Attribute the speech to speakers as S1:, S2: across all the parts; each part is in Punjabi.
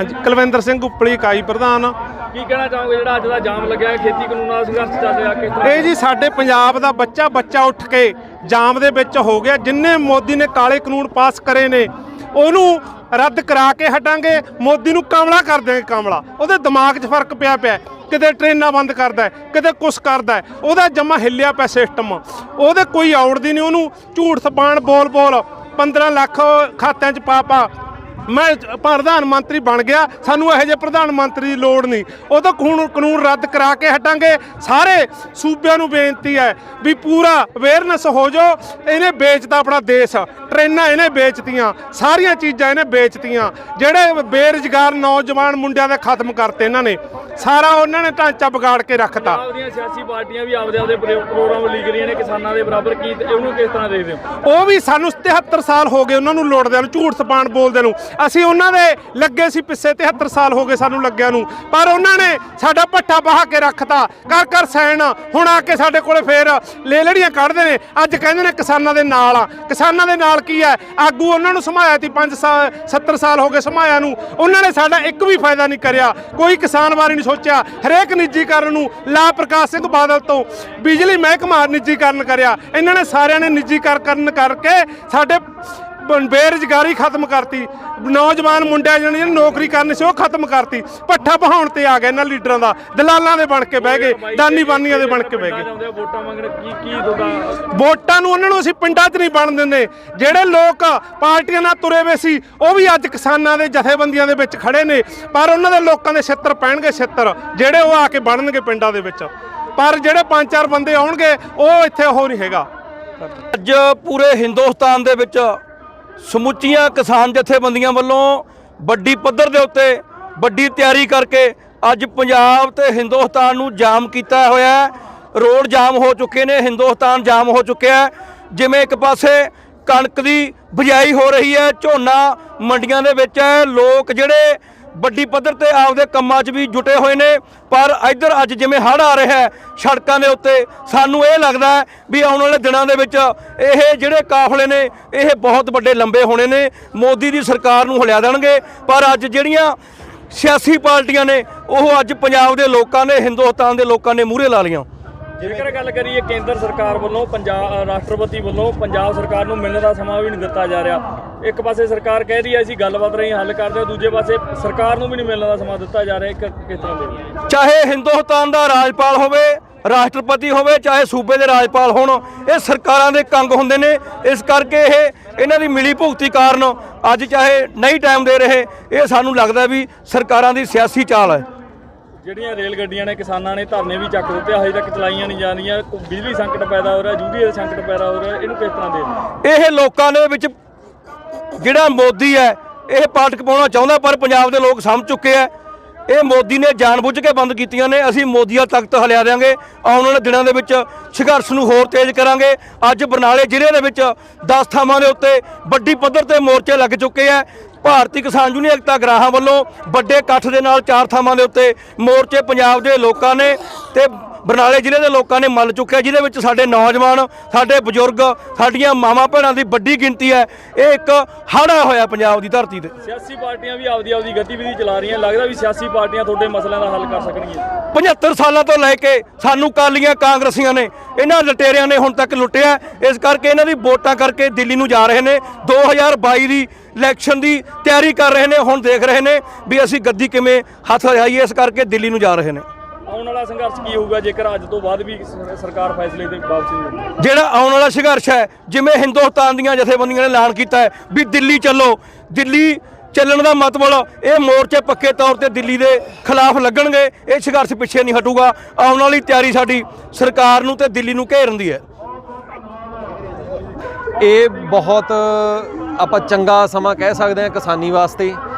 S1: ਹਾਂਜੀ ਕੁਲਵਿੰਦਰ ਸਿੰਘ ਉਪਲੀ ਇਕਾਈ ਪ੍ਰਧਾਨ।
S2: ਕੀ ਕਹਿਣਾ ਚਾਹੋਗੇ ਜਿਹੜਾ ਅੱਜ ਦਾ ਜਾਮ ਲੱਗਿਆ ਖੇਤੀ ਕਾਨੂੰਨਾਂ ਦਾ ਸੰਘਰਸ਼ ਚੱਲ ਰਿਹਾ ਕਿਸ ਤਰ੍ਹਾਂ?
S1: ਇਹ ਜੀ ਸਾਡੇ ਪੰਜਾਬ ਦਾ ਬੱਚਾ ਉੱਠ ਕੇ ਜਾਮ ਦੇ ਵਿੱਚ ਹੋ ਗਿਆ। ਜਿੰਨੇ ਮੋਦੀ ਨੇ ਕਾਲੇ ਕਾਨੂੰਨ ਪਾਸ ਕਰੇ ਨੇ ਉਹਨੂੰ ਰੱਦ ਕਰਾ ਕੇ ਹਟਾਂਗੇ। ਮੋਦੀ ਨੂੰ ਕਮਲਾ ਕਰ ਦੇਂਗੇ, ਕਮਲਾ। ਉਹਦੇ ਦਿਮਾਗ 'ਚ ਫਰਕ ਪਿਆ ਕਿਤੇ ਟ੍ਰੇਨਾਂ ਬੰਦ ਕਰਦਾ, ਕਿਤੇ ਕੁਛ ਕਰਦਾ। ਉਹਦਾ ਜਮਾ ਹਿੱਲਿਆ ਪਿਆ ਸਿਸਟਮ। ਉਹਦੇ ਕੋਈ ਔੜਦੀ ਨਹੀਂ। ਉਹਨੂੰ ਝੂਠ ਸਪਾਣ ਬੋਲ 15 ਲੱਖ ਖਾਤਿਆਂ 'ਚ ਪਾ मैं प्रधानमंत्री बन गया। सानू यहो जिहे प्रधानमंत्री की लोड़ नहीं। वो तो कानून रद्द करा के हटांगे। सारे सूबे नूं बेनती है भी पूरा अवेयरनेस हो जाओ। इन्हें बेचता अपना देश, ट्रेनां इन्हें बेचतियां, सारियां चीज़ां इन्हें बेचतियां। जिहड़े बेरोजगार नौजवान मुंडियां दे खत्म करते इन्हां ने, सारा उन्होंने ढांचा बिगाड़ के रखता।
S2: सियासी पार्टियां भी आपदे प्रोग्राम लीक रही ने किसानां दे बराबर। की इहनूं किस तरह देखदे हो?
S1: वो भी सानू 73 साल हो गए उन्हां नूं लोड़दे नूं, झूठ सपाण बोलदे नूं। ਅਸੀਂ ਉਹਨਾਂ ਦੇ ਲੱਗੇ ਸੀ ਪਿੱਛੇ 73 ਸਾਲ ਹੋ ਗਏ ਸਾਨੂੰ ਲੱਗਿਆ ਨੂੰ, ਪਰ ਉਹਨਾਂ ਨੇ ਸਾਡਾ ਭੱਠਾ ਬਹਾ ਕੇ ਰੱਖਤਾ ਕਰ ਸੈਨ। ਹੁਣ ਆ ਕੇ ਸਾਡੇ ਕੋਲੇ ਫੇਰ ਲੇਲੜੀਆਂ ਕੱਢਦੇ ਨੇ। ਅੱਜ ਕਹਿੰਦੇ ਨੇ ਕਿਸਾਨਾਂ ਦੇ ਨਾਲ ਆ। ਕਿਸਾਨਾਂ ਦੇ ਨਾਲ ਕੀ ਹੈ? ਆਗੂ ਉਹਨਾਂ ਨੂੰ ਸਮਾਇਆ ਸੀ 70 ਸਾਲ ਹੋ ਗਏ ਸਮਾਇਆ ਨੂੰ। ਉਹਨਾਂ ਨੇ ਸਾਡਾ ਇੱਕ ਵੀ ਫਾਇਦਾ ਨਹੀਂ ਕਰਿਆ। ਕੋਈ ਕਿਸਾਨ ਬਾਰੇ ਨਹੀਂ ਸੋਚਿਆ। ਹਰੇਕ ਨਿੱਜੀਕਰਨ ਨੂੰ ਲਾ ਪ੍ਰਕਾਸ਼ ਸਿੰਘ ਬਾਦਲ ਤੋਂ ਬਿਜਲੀ ਮਹਿਕਮਾ ਨਿੱਜੀਕਰਨ ਕਰਿਆ। ਇਹਨਾਂ ਨੇ ਸਾਰਿਆਂ ਨੇ ਨਿੱਜੀਕਰਨ ਕਰਕੇ ਸਾਡੇ बेरोजगारी खत्म करती। नौजवान मुंडे जिन्हें नौकरी करनी सी खत्म करती। पट्ठा बहाउण ते आ गए इन्हां लीडरां दा। दलालां दे बन के बह गए, दानी बानियां दे बन के बह गए। वोटां नूं उन्हां नूं असीं पिंडां 'च नहीं बण दिंदे। जिहड़े लोग पार्टियां नाल तुरे वे सी वो भी अज किसानां दे जथेबंदियां दे विच खड़े ने, पर उन्हां दे लोकां दे छित्तर पैणगे, छित्तर जिहड़े वो आके बनणगे पिंडां दे विच। पर जिहड़े 5-4 बंदे आउणगे वो इत्थे ओह नहीं हैगा।
S3: अज पूरे हिंदुस्तान दे विच ਸਮੁੱਚੀਆਂ ਕਿਸਾਨ ਜਥੇਬੰਦੀਆਂ ਵੱਲੋਂ ਵੱਡੀ ਪੱਧਰ ਦੇ ਉੱਤੇ ਵੱਡੀ ਤਿਆਰੀ ਕਰਕੇ ਅੱਜ ਪੰਜਾਬ ਤੇ ਹਿੰਦੁਸਤਾਨ ਨੂੰ ਜਾਮ ਕੀਤਾ ਹੋਇਆ ਹੈ। ਰੋਡ ਜਾਮ ਹੋ ਚੁੱਕੇ ਨੇ, ਹਿੰਦੁਸਤਾਨ ਜਾਮ ਹੋ ਚੁੱਕਿਆ ਹੈ। ਜਿਵੇਂ ਇੱਕ ਪਾਸੇ ਕਣਕ ਦੀ ਬਿਜਾਈ ਹੋ ਰਹੀ ਹੈ, ਝੋਨਾ ਮੰਡੀਆਂ ਦੇ ਵਿੱਚ ਹੈ, ਲੋਕ ਜਿਹੜੇ ਵੱਡੀ ਪੱਧਰ ਤੇ ਆਪਦੇ ਕੰਮਾਂ 'ਚ ਵੀ ਜੁਟੇ ਹੋਏ ਨੇ। ਪਰ ਇੱਧਰ ਅੱਜ ਜਿਵੇਂ ਹੜ੍ਹ ਆ ਰਿਹਾ ਹੈ ਸੜਕਾਂ ਦੇ ਉੱਤੇ, ਸਾਨੂੰ ਇਹ ਲੱਗਦਾ ਹੈ ਵੀ ਆਉਣ ਵਾਲੇ ਦਿਨਾਂ ਦੇ ਵਿੱਚ ਇਹ ਜਿਹੜੇ ਕਾਫਲੇ ਨੇ ਇਹ ਬਹੁਤ ਵੱਡੇ ਲੰਬੇ ਹੋਣੇ ਨੇ, ਮੋਦੀ ਦੀ ਸਰਕਾਰ ਨੂੰ ਹਿਲਾ ਦੇਣਗੇ। ਪਰ ਅੱਜ ਜਿਹੜੀਆਂ ਸਿਆਸੀ ਪਾਰਟੀਆਂ ਨੇ ਉਹ ਅੱਜ ਪੰਜਾਬ ਦੇ ਲੋਕਾਂ ਨੇ, ਹਿੰਦੁਸਤਾਨ ਦੇ ਲੋਕਾਂ ਨੇ ਮੂਹਰੇ ਲਾ ਲਈਆਂ।
S2: ਜੇਕਰ ਗੱਲ ਕਰੀਏ ਕੇਂਦਰ ਸਰਕਾਰ ਵੱਲੋਂ ਰਾਸ਼ਟਰਪਤੀ ਵੱਲੋਂ ਪੰਜਾਬ ਸਰਕਾਰ ਨੂੰ ਮਿਲਣ ਦਾ ਸਮਾਂ ਵੀ ਨਹੀਂ ਦਿੱਤਾ ਜਾ ਰਿਹਾ। ਇੱਕ ਪਾਸੇ ਸਰਕਾਰ ਕਹਿ ਰਹੀ ਹੈ ਅਸੀਂ ਗੱਲਬਾਤ ਰਾਹੀਂ ਹੱਲ ਕਰਦੇ ਹਾਂ, ਦੂਜੇ ਪਾਸੇ ਸਰਕਾਰ ਨੂੰ ਵੀ ਨਹੀਂ ਮਿਲਣ ਦਾ ਸਮਾਂ ਦਿੱਤਾ ਜਾ ਰਿਹਾ। ਕਿਸ ਤਰ੍ਹਾਂ ਦੇ?
S3: ਚਾਹੇ ਹਿੰਦੁਸਤਾਨ ਦਾ ਰਾਜਪਾਲ ਹੋਵੇ, ਰਾਸ਼ਟਰਪਤੀ ਹੋਵੇ, ਚਾਹੇ ਸੂਬੇ ਦੇ ਰਾਜਪਾਲ ਹੋਣ, ਇਹ ਸਰਕਾਰਾਂ ਦੇ ਕੰਗ ਹੁੰਦੇ ਨੇ। ਇਸ ਕਰਕੇ ਇਹਨਾਂ ਦੀ ਮਿਲੀ ਭੁਗਤੀ ਕਾਰਨ ਅੱਜ ਚਾਹੇ ਨਹੀਂ ਟਾਈਮ ਦੇ ਰਹੇ, ਇਹ ਸਾਨੂੰ ਲੱਗਦਾ ਵੀ ਸਰਕਾਰਾਂ ਦੀ ਸਿਆਸੀ ਚਾਲ ਹੈ।
S2: ਜਿਹੜੀਆਂ ਰੇਲ ਗੱਡੀਆਂ ਨੇ ਕਿਸਾਨਾਂ ਨੇ ਧਰਨੇ ਵੀ ਚੱਕ ਦਿੱਤੇ, ਹਜੇ ਤੱਕ ਚਲਾਈਆਂ ਨਹੀਂ ਜਾ ਰਹੀਆਂ। ਬਿਜਲੀ ਸੰਕਟ ਪੈਦਾ ਹੋ ਰਿਹਾ, ਯੂਰੀਆ ਦਾ ਸੰਕਟ ਪੈਦਾ ਹੋ ਰਿਹਾ। ਇਹਨੂੰ ਕਿਸ ਤਰ੍ਹਾਂ ਦੇ?
S3: ਇਹ ਲੋਕਾਂ ਦੇ ਵਿੱਚ ਜਿਹੜਾ ਮੋਦੀ ਹੈ ਇਹ ਪਾਟਕ ਪਾਉਣਾ ਚਾਹੁੰਦਾ, ਪਰ ਪੰਜਾਬ ਦੇ ਲੋਕ ਸਮਝ ਚੁੱਕੇ ਆ ਇਹ ਮੋਦੀ ਨੇ ਜਾਣਬੁੱਝ ਕੇ ਬੰਦ ਕੀਤੀਆਂ ਨੇ। ਅਸੀਂ ਮੋਦੀ ਦਾ ਤਖਤ ਹਿਲਾ ਦਿਆਂਗੇ। ਆਉਣ ਵਾਲੇ ਦਿਨਾਂ ਦੇ ਵਿੱਚ ਸੰਘਰਸ਼ ਨੂੰ ਹੋਰ ਤੇਜ਼ ਕਰਾਂਗੇ। ਅੱਜ ਬਰਨਾਲੇ ਜ਼ਿਲ੍ਹੇ ਦੇ ਵਿੱਚ 10 ਥਾਵਾਂ ਦੇ ਉੱਤੇ ਵੱਡੀ ਪੱਧਰ ਤੇ ਮੋਰਚੇ ਲੱਗ ਚੁੱਕੇ ਆ। ਭਾਰਤੀ ਕਿਸਾਨ ਯੂਨੀਅਨ ਏਕਤਾ ਗਰਾਹਾਂ ਵੱਲੋਂ ਵੱਡੇ ਇਕੱਠ ਦੇ ਨਾਲ 4 ਥਾਵਾਂ ਦੇ ਉੱਤੇ ਮੋਰਚੇ ਪੰਜਾਬ ਦੇ ਲੋਕਾਂ ਨੇ ਤੇ ਬਰਨਾਲੇ ਜ਼ਿਲ੍ਹੇ ਦੇ ਲੋਕਾਂ ਨੇ ਮੱਲ ਚੁੱਕਿਆ, ਜਿਹਦੇ ਵਿੱਚ ਸਾਡੇ ਨੌਜਵਾਨ, ਸਾਡੇ ਬਜ਼ੁਰਗ, ਸਾਡੀਆਂ ਮਾਵਾਂ ਭੈਣਾਂ ਦੀ ਵੱਡੀ ਗਿਣਤੀ ਹੈ। ਇਹ ਇੱਕ ਹੜ੍ਹ ਹੋਇਆ ਪੰਜਾਬ ਦੀ ਧਰਤੀ ਤੇ।
S2: ਸਿਆਸੀ ਪਾਰਟੀਆਂ ਵੀ ਆਪਦੀ ਗਤੀਵਿਧੀ ਚਲਾ ਰਹੀਆਂ। ਲੱਗਦਾ ਵੀ ਸਿਆਸੀ ਪਾਰਟੀਆਂ ਤੁਹਾਡੇ ਮਸਲਿਆਂ ਦਾ ਹੱਲ ਕਰ ਸਕਣਗੀਆਂ।
S3: 75 ਸਾਲਾਂ ਤੋਂ ਲੈ ਕੇ ਸਾਨੂੰ ਕਾਲੀਆਂ ਕਾਂਗਰਸੀਆਂ ਨੇ, ਇਹਨਾਂ ਲਟੇਰਿਆਂ ਨੇ ਹੁਣ ਤੱਕ ਲੁੱਟਿਆ। ਇਸ ਕਰਕੇ ਇਹਨਾਂ ਦੀ ਵੋਟਾਂ ਕਰਕੇ ਦਿੱਲੀ ਨੂੰ ਜਾ ਰਹੇ ਨੇ। 2022 ਦੀ ਇਲੈਕਸ਼ਨ ਦੀ ਤਿਆਰੀ ਕਰ ਰਹੇ ਨੇ। ਹੁਣ ਦੇਖ ਰਹੇ ਨੇ ਵੀ ਅਸੀਂ ਗੱਦੀ ਕਿਵੇਂ ਹੱਥ ਲਿਆਈਏ, ਇਸ ਕਰਕੇ ਦਿੱਲੀ ਨੂੰ ਜਾ ਰਹੇ ਨੇ।
S2: ਆਉਣ ਵਾਲਾ ਸੰਘਰਸ਼ ਕੀ ਹੋਊਗਾ ਜੇਕਰ ਅੱਜ ਤੋਂ ਬਾਅਦ ਵੀ ਸਰਕਾਰ ਫੈਸਲੇ ਤੇ ਵਾਪਸੀ ਨਹੀਂ ਲੈਂਦੀ?
S3: ਜਿਹੜਾ ਆਉਣ ਵਾਲਾ ਸੰਘਰਸ਼ ਹੈ, ਜਿਵੇਂ ਹਿੰਦੁਸਤਾਨ ਦੀਆਂ ਜਥੇਬੰਦੀਆਂ ਨੇ ਐਲਾਨ ਕੀਤਾ ਹੈ ਵੀ ਦਿੱਲੀ ਚੱਲੋ, ਦਿੱਲੀ ਚੱਲਣ ਦਾ ਮਤਲਬ ਇਹ ਮੋਰਚੇ ਪੱਕੇ ਤੌਰ ਤੇ ਦਿੱਲੀ ਦੇ ਖਿਲਾਫ ਲੱਗਣਗੇ। ਇਹ ਸੰਘਰਸ਼ ਪਿੱਛੇ ਨਹੀਂ ਹਟੂਗਾ। ਆਉਣ ਵਾਲੀ ਤਿਆਰੀ ਸਾਡੀ ਸਰਕਾਰ ਨੂੰ ਤੇ ਦਿੱਲੀ ਨੂੰ ਘੇਰਨ ਦੀ ਹੈ।
S4: ਇਹ ਬਹੁਤ ਆਪਾਂ ਚੰਗਾ ਸਮਾਂ ਕਹਿ ਸਕਦੇ ਹਾਂ ਕਿਸਾਨੀ ਵਾਸਤੇ।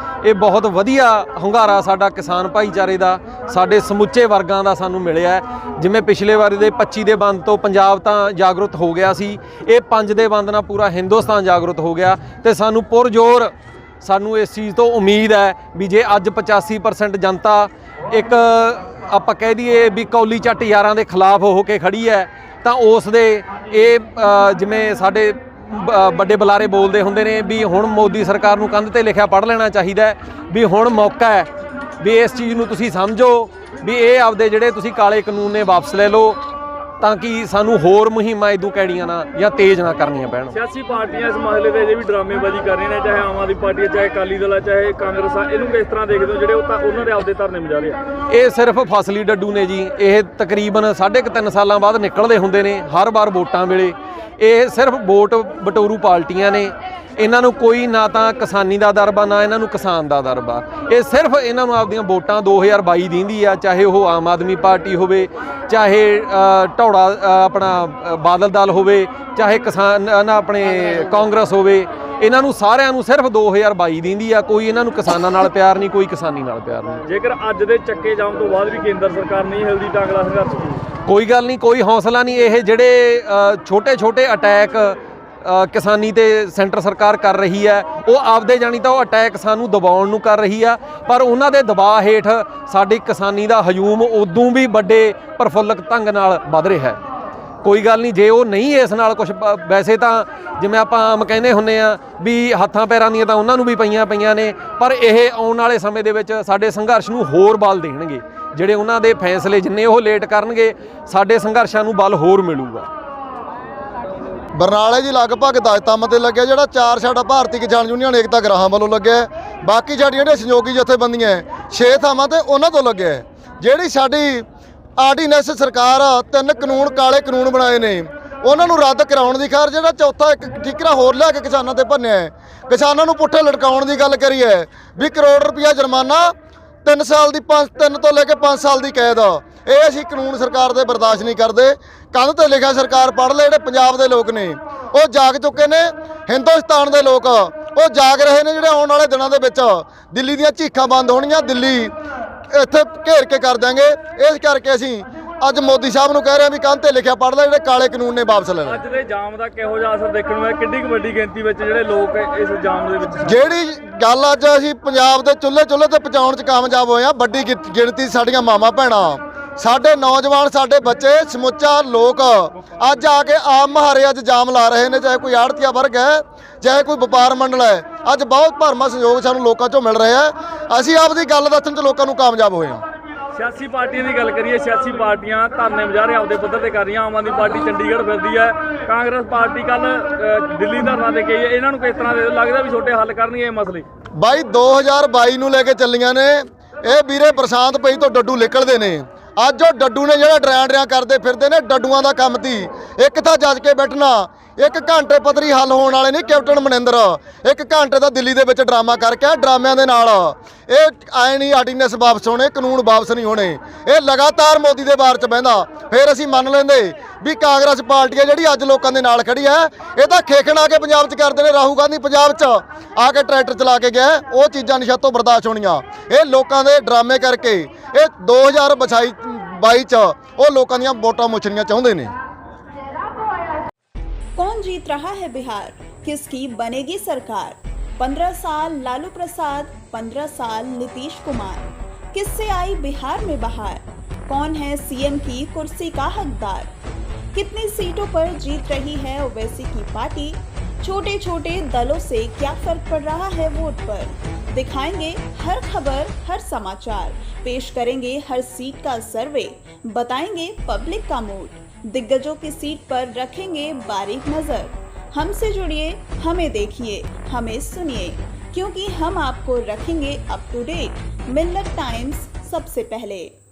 S4: ਇਹ ਬਹੁਤ ਵਧੀਆ ਹੁੰਗਾਰਾ ਸਾਡਾ ਕਿਸਾਨ ਭਾਈਚਾਰੇ ਦਾ, ਸਾਡੇ ਸਮੁੱਚੇ ਵਰਗਾਂ ਦਾ ਸਾਨੂੰ ਮਿਲਿਆ। ਜਿਵੇਂ ਪਿਛਲੇ ਵਾਰੀ ਦੇ 25 ਦੇ ਬੰਦ ਤੋਂ ਪੰਜਾਬ ਤਾਂ ਜਾਗਰੂਕ ਹੋ ਗਿਆ ਸੀ, ਇਹ 5 ਦੇ ਬੰਦ ਨਾਲ ਪੂਰਾ ਹਿੰਦੁਸਤਾਨ ਜਾਗਰੂਕ ਹੋ ਗਿਆ। ਤੇ ਸਾਨੂੰ ਪੁਰਜ਼ੋਰ ਸਾਨੂੰ ਇਸ ਚੀਜ਼ ਤੋਂ ਉਮੀਦ ਹੈ ਵੀ ਜੇ ਅੱਜ 85% ਜਨਤਾ ਇੱਕ ਆਪਾਂ ਕਹਿ ਦਈਏ ਵੀ ਕੌਲੀ ਚੱਟ ਯਾਰਾਂ ਦੇ ਖਿਲਾਫ ਹੋ ਕੇ ਖੜੀ ਹੈ, ਤਾਂ ਉਸ ਦੇ ਇਹ ਜਿਵੇਂ ਸਾਡੇ ਵੱਡੇ ਬੁਲਾਰੇ ਬੋਲਦੇ ਹੁੰਦੇ ਨੇ ਵੀ ਹੁਣ ਮੋਦੀ ਸਰਕਾਰ ਨੂੰ ਕੰਧ ਤੇ ਲਿਖਿਆ ਪੜ੍ਹ ਲੈਣਾ ਚਾਹੀਦਾ ਹੈ, ਵੀ ਹੁਣ ਮੌਕਾ ਹੈ ਵੀ ਇਸ ਚੀਜ਼ ਨੂੰ ਤੁਸੀਂ ਸਮਝੋ ਵੀ ਇਹ ਆਪਦੇ ਜਿਹੜੇ ਤੁਸੀਂ ਕਾਲੇ ਕਾਨੂੰਨ ਨੇ ਵਾਪਸ ਲੈ ਲਓ, ਤਾਂ ਕਿ ਸਾਨੂੰ ਹੋਰ ਮੁਹਿੰਮਾਂ ਇਦੋਂ ਕੈੜੀਆਂ ਨਾ ਜਾਂ ਤੇਜ਼ ਨਾ ਕਰਨੀਆਂ ਪੈਣ।
S2: ਸਿਆਸੀ ਪਾਰਟੀਆਂ ਇਸ ਮਸਲੇ ਤੇ ਅਜੇ ਵੀ ਡਰਾਮੇਬਾਜ਼ੀ ਕਰ ਰਹੀਆਂ ਨੇ, ਚਾਹੇ ਆਮ ਆਦਮੀ ਪਾਰਟੀ ਹੈ, ਚਾਹੇ ਅਕਾਲੀ ਦਲ ਹੈ, ਚਾਹੇ ਕਾਂਗਰਸ ਆ। ਇਹਨੂੰ ਕਿਸ ਤਰ੍ਹਾਂ ਦੇਖਦੇ ਹੋ ਜਿਹੜੇ ਉਹ ਤਾਂ ਉਹਨਾਂ ਦੇ ਆਪਦੇ ਧਰਨੇ ਮਜਾ ਰਹੇ ਆ?
S4: ਇਹ ਸਿਰਫ ਫਸਲੀ ਡੱਡੂ ਨੇ ਜੀ। ਇਹ ਤਕਰੀਬਨ 3.5 ਸਾਲਾਂ ਬਾਅਦ ਨਿਕਲਦੇ ਹੁੰਦੇ ਨੇ ਹਰ ਵਾਰ ਵੋਟਾਂ ਵੇਲੇ। ਇਹ ਸਿਰਫ ਵੋਟ ਬਟੋਰੂ ਪਾਰਟੀਆਂ ਨੇ। ਇਹਨਾਂ ਨੂੰ ਕੋਈ ਨਾ ਤਾਂ ਕਿਸਾਨੀ ਦਾ ਦਰਬਾ, ਨਾ ਇਹਨਾਂ ਨੂੰ ਕਿਸਾਨ ਦਾ ਦਰਬਾ। ਇਹ ਸਿਰਫ ਇਹਨਾਂ ਨੂੰ ਆਪਦੀਆਂ ਵੋਟਾਂ 2022 ਦਿੰਦੀ ਆ, ਚਾਹੇ ਉਹ ਆਮ ਆਦਮੀ ਪਾਰਟੀ ਹੋਵੇ, ਚਾਹੇ ਢੌੜਾ ਆਪਣਾ ਬਾਦਲ ਦਲ ਹੋਵੇ, ਚਾਹੇ ਕਿਸਾਨ ਨਾ ਆਪਣੇ ਕਾਂਗਰਸ ਹੋਵੇ। ਇਹਨਾਂ ਨੂੰ ਸਾਰਿਆਂ ਨੂੰ ਸਿਰਫ 2022 ਦਿੰਦੀ ਆ। ਕੋਈ ਇਹਨਾਂ ਨੂੰ ਕਿਸਾਨਾਂ ਨਾਲ ਪਿਆਰ ਨਹੀਂ, ਕੋਈ ਕਿਸਾਨੀ ਨਾਲ ਪਿਆਰ ਨਹੀਂ।
S2: ਜੇਕਰ ਅੱਜ ਦੇ ਚੱਕੇ ਜਾਮ ਤੋਂ ਬਾਅਦ ਵੀ ਕੇਂਦਰ ਸਰਕਾਰ ਨਹੀਂ ਹਿਲਦੀ ਤਾਂ ਅਗਲਾ ਸੰਘਰਸ਼ ਕੀ?
S4: ਕੋਈ ਗੱਲ ਨਹੀਂ, ਕੋਈ ਹੌਸਲਾ ਨਹੀਂ। ਇਹ ਜਿਹੜੇ ਛੋਟੇ-ਛੋਟੇ ਅਟੈਕ ਕਿਸਾਨੀ ਤੇ ਸੈਂਟਰ ਸਰਕਾਰ ਕਰ ਰਹੀ ਹੈ, ਉਹ ਆਪਦੇ ਜਾਣੀ ਤਾਂ ਉਹ ਅਟੈਕ ਸਾਨੂੰ ਦਬਾਉਣ ਨੂੰ ਕਰ ਰਹੀ ਆ, ਪਰ ਉਹਨਾਂ ਦੇ ਦਬਾਅ ਹੇਠ ਸਾਡੀ ਕਿਸਾਨੀ ਦਾ ਹਜੂਮ ਉਦੋਂ ਵੀ ਵੱਡੇ ਪ੍ਰਫੁੱਲਕ ਢੰਗ ਨਾਲ ਵੱਧ ਰਿਹਾ ਹੈ। ਕੋਈ ਗੱਲ ਨਹੀਂ, ਜੇ ਉਹ ਨਹੀਂ ਇਸ ਨਾਲ ਕੁਝ ਵੈਸੇ ਤਾਂ ਜਿਵੇਂ ਆਪਾਂ ਆਮ ਕਹਿੰਦੇ ਹੁੰਦੇ ਆ ਵੀ ਹੱਥਾਂ ਪੈਰਾਂ ਦੀਆਂ ਤਾਂ ਉਹਨਾਂ ਨੂੰ ਵੀ ਪਈਆਂ ਨੇ, ਪਰ ਇਹ ਆਉਣ ਵਾਲੇ ਸਮੇਂ ਦੇ ਵਿੱਚ ਸਾਡੇ ਸੰਘਰਸ਼ ਨੂੰ ਹੋਰ ਬਲ ਦੇਣਗੇ। ਜਿਹੜੇ ਉਹਨਾਂ ਦੇ ਫੈਸਲੇ ਜਿੰਨੇ ਉਹ ਲੇਟ ਕਰਨਗੇ, ਸਾਡੇ ਸੰਘਰਸ਼ਾਂ ਨੂੰ ਬਲ ਹੋਰ ਮਿਲੂਗਾ।
S5: ਬਰਨਾਲੇ ਜੀ ਲਗਭਗ 10 ਤੰਮ ਤੇ ਲੱਗਿਆ, ਜਿਹੜਾ 4 ਸਾਡਾ ਭਾਰਤੀ ਕਿਸਾਨ ਯੂਨੀਅਨ ਏਕਤਾ ਗਰਾਹਾਂ ਵੱਲੋਂ ਲੱਗਿਆ। ਬਾਕੀ ਸਾਡੀਆਂ ਜਿਹੜੀਆਂ ਸਹਿਯੋਗੀ ਜਥੇਬੰਦੀਆਂ 6 ਥਾਵਾਂ ਤੇ ਉਹਨਾਂ ਤੋਂ ਲੱਗਿਆ। ਜਿਹੜੀ ਸਾਡੀ ਆਰਡੀਨੈਂਸ ਸਰਕਾਰ 3 ਕਾਨੂੰਨ ਕਾਲੇ ਕਾਨੂੰਨ ਬਣਾਏ ਨੇ, ਉਹਨਾਂ ਨੂੰ ਰੱਦ ਕਰਾਉਣ ਦੀ ਖਾਰ ਜਿਹੜਾ ਚੌਥਾ ਇੱਕ ਠੀਕਰਾ ਹੋਰ ਲਿਆ ਕੇ ਕਿਸਾਨਾਂ ਤੇ ਭੰਨਿਆ ਹੈ। ਕਿਸਾਨਾਂ ਨੂੰ ਪੁੱਠੇ ਲਟਕਾਉਣ ਦੀ ਗੱਲ ਕਰੀ ਹੈ ਵੀ ਕਰੋੜ ਰੁਪਇਆ ਜੁਰਮਾਨਾ, 3 ਸਾਲ ਦੀ 3 ਤੋਂ ਲੈ ਕੇ 5 ਸਾਲ ਦੀ ਕੈਦ। ਇਹ ਅਸੀਂ ਕਾਨੂੰਨ ਸਰਕਾਰ ਦੇ ਬਰਦਾਸ਼ਤ ਨਹੀਂ ਕਰਦੇ। ਕੰਧ ਤੇ ਲਿਖਿਆ ਸਰਕਾਰ ਪੜ੍ਹ ਲੈ। ਜਿਹੜੇ ਪੰਜਾਬ ਦੇ ਲੋਕ ਨੇ ਉਹ ਜਾਗ ਚੁੱਕੇ ਨੇ, ਹਿੰਦੁਸਤਾਨ ਦੇ ਲੋਕ ਉਹ ਜਾਗ ਰਹੇ ਨੇ। ਜਿਹੜੇ ਆਉਣ ਵਾਲੇ ਦਿਨਾਂ ਦੇ ਵਿੱਚ ਦਿੱਲੀ ਦੀਆਂ ਚੀਖਾਂ ਬੰਦ ਹੋਣੀਆਂ, ਦਿੱਲੀ ਇੱਥੇ ਘੇਰ ਕੇ ਕਰ ਦਾਂਗੇ। ਇਸ ਕਰਕੇ ਅਸੀਂ ਅੱਜ ਮੋਦੀ ਸਾਹਿਬ ਨੂੰ ਕਹਿ ਰਹੇ ਹਾਂ ਵੀ ਕੰਧ ਤੇ ਲਿਖਿਆ ਪੜ੍ਹ ਲੈ, ਜਿਹੜੇ ਕਾਲੇ ਕਾਨੂੰਨ ਨੇ ਵਾਪਸ ਲੈ ਲੈ।
S2: ਅੱਜ ਦੇ ਜਾਮ ਦਾ ਕਿਹੋ ਜਿਹਾ ਅਸਰ ਦੇਖਣ ਨੂੰ ਹੈ? ਕਿੰਨੀ ਕੁ ਵੱਡੀ ਗਿਣਤੀ ਵਿੱਚ ਜਿਹੜੇ ਲੋਕ ਇਸ ਜਾਮ ਦੇ ਵਿੱਚ
S5: ਜਿਹੜੀ ਗੱਲ ਅੱਜ ਅਸੀਂ ਪੰਜਾਬ ਦੇ ਚੁੱਲ੍ਹੇ ਤੇ ਪਹੁੰਚਾਉਣ 'ਚ ਕਾਮਯਾਬ ਹੋਏ ਹਾਂ। ਵੱਡੀ ਗਿਣਤੀ ਸਾਡੀਆਂ ਮਾਵਾਂ ਭੈਣਾਂ, ਸਾਡੇ ਨੌਜਵਾਨ, ਸਾਡੇ ਬੱਚੇ, ਸਮੁੱਚਾ ਲੋਕ ਅੱਜ ਆ ਕੇ ਆਮ ਮੁਹਾਰੇ ਅੱਜ ਜਾਮ ਲਾ ਰਹੇ ਨੇ। ਚਾਹੇ ਕੋਈ ਆੜ੍ਹਤੀਆ ਵਰਗ ਹੈ, ਚਾਹੇ ਕੋਈ ਵਪਾਰ ਮੰਡਲ ਹੈ। ਅੱਜ ਬਹੁਤ ਭਰਮਾ ਸਹਿਯੋਗ ਸਾਨੂੰ ਲੋਕਾਂ 'ਚੋਂ ਮਿਲ ਰਿਹਾ ਹੈ। ਅਸੀਂ ਆਪਦੀ ਗੱਲ ਦੱਸਣ 'ਚ ਲੋਕਾਂ ਨੂੰ ਕਾਮਯਾਬ ਹੋਏ ਹਾਂ।
S2: ਸਿਆਸੀ ਪਾਰਟੀਆਂ ਦੀ ਗੱਲ ਕਰੀਏ, ਸਿਆਸੀ ਪਾਰਟੀਆਂ ਧਰਨੇ ਮੁਜ਼ਾਹਰੇ ਆਪਦੇ ਪੱਧਰ ਤੇ ਕਰ ਰਹੀਆਂ। ਆਮ ਆਦਮੀ ਪਾਰਟੀ ਚੰਡੀਗੜ੍ਹ ਫਿਰਦੀ ਹੈ, ਕਾਂਗਰਸ ਪਾਰਟੀ ਕੱਲ ਦਿੱਲੀ ਧਰਨਾ ਦੇ ਗਈ ਹੈ। ਇਹਨਾਂ ਨੂੰ ਕਿਸ ਤਰ੍ਹਾਂ ਦੇ ਲੱਗਦਾ ਵੀ ਛੋਟੇ ਹੱਲ ਕਰਨਗੇ ਇਹ ਮਸਲੇ?
S5: ਬਾਈ 2022 ਨੂੰ ਲੈ ਕੇ ਚੱਲੀਆਂ ਨੇ ਇਹ ਵੀਰੇ। ਬਰਸਾਤ ਪਈ ਤੋਂ ਡੱਡੂ ਨਿਕਲਦੇ ਨੇ। ਅੱਜ ਉਹ ਡੱਡੂ ਨੇ ਜਿਹੜਾ ਡਰਿਆਂ ਕਰਦੇ ਫਿਰਦੇ ਨੇ, ਡੱਡੂਆਂ ਦਾ ਕੰਮ ਤੀ ਇੱਕ ਤਾਂ ਜੱਜ ਕੇ ਬੈਠਣਾ। 1 ਘੰਟੇ ਪੱਧਰੀ ਹੱਲ ਹੋਣ ਵਾਲੇ ਨਹੀਂ ਕੈਪਟਨ ਮਨਿੰਦਰ। 1 ਘੰਟੇ ਦਾ ਦਿੱਲੀ ਦੇ ਵਿੱਚ ਡਰਾਮਾ ਕਰਕੇ, ਡਰਾਮਿਆਂ ਦੇ ਨਾਲ ਇਹ ਆਏ ਨਹੀਂ ਆਰਡੀਨੈਂਸ ਵਾਪਸ ਹੋਣੇ, ਕਾਨੂੰਨ ਵਾਪਸ ਨਹੀਂ ਹੋਣੇ। ਇਹ ਲਗਾਤਾਰ ਮੋਦੀ ਦੇ ਬਾਰ 'ਚ ਬਹਿੰਦਾ। ਫਿਰ ਅਸੀਂ ਮੰਨ ਲੈਂਦੇ ਵੀ ਕਾਂਗਰਸ ਪਾਰਟੀ ਹੈ ਜਿਹੜੀ ਅੱਜ ਲੋਕਾਂ ਦੇ ਨਾਲ ਖੜੀ ਹੈ। ਇਹ ਤਾਂ ਖੇਖਣ ਆ ਕੇ ਪੰਜਾਬ 'ਚ ਕਰਦੇ ਨੇ। ਰਾਹੁਲ ਗਾਂਧੀ ਪੰਜਾਬ 'ਚ ਆ ਕੇ ਟਰੈਕਟਰ ਚਲਾ ਕੇ ਗਿਆ। ਉਹ ਚੀਜ਼ਾਂ ਨਹੀਂ ਛੱਤੋਂ ਬਰਦਾਸ਼ਤ ਹੋਣੀਆਂ। ਇਹ ਲੋਕਾਂ ਦੇ ਡਰਾਮੇ ਕਰਕੇ ਇਹ 2022 'ਚ ਉਹ ਲੋਕਾਂ ਦੀਆਂ ਵੋਟਾਂ ਮੁੱਛਣੀਆਂ ਚਾਹੁੰਦੇ ਨੇ।
S6: कौन जीत रहा है बिहार? किसकी बनेगी सरकार? 15 साल लालू प्रसाद, 15 साल नीतीश कुमार। किससे आई बिहार में बहार? कौन है सीएम की कुर्सी का हकदार? कितनी सीटों पर जीत रही है ओवैसी की पार्टी? छोटे छोटे दलों से क्या फर्क पड़ रहा है वोट पर? दिखाएंगे हर खबर, हर समाचार, पेश करेंगे हर सीट का सर्वे, बताएंगे पब्लिक का मूड, दिग्गजों की सीट पर रखेंगे बारीक नजर। हमसे जुड़िए, हमें देखिए, हमें सुनिए, क्योंकि हम आपको रखेंगे up to date. Millat times सबसे पहले।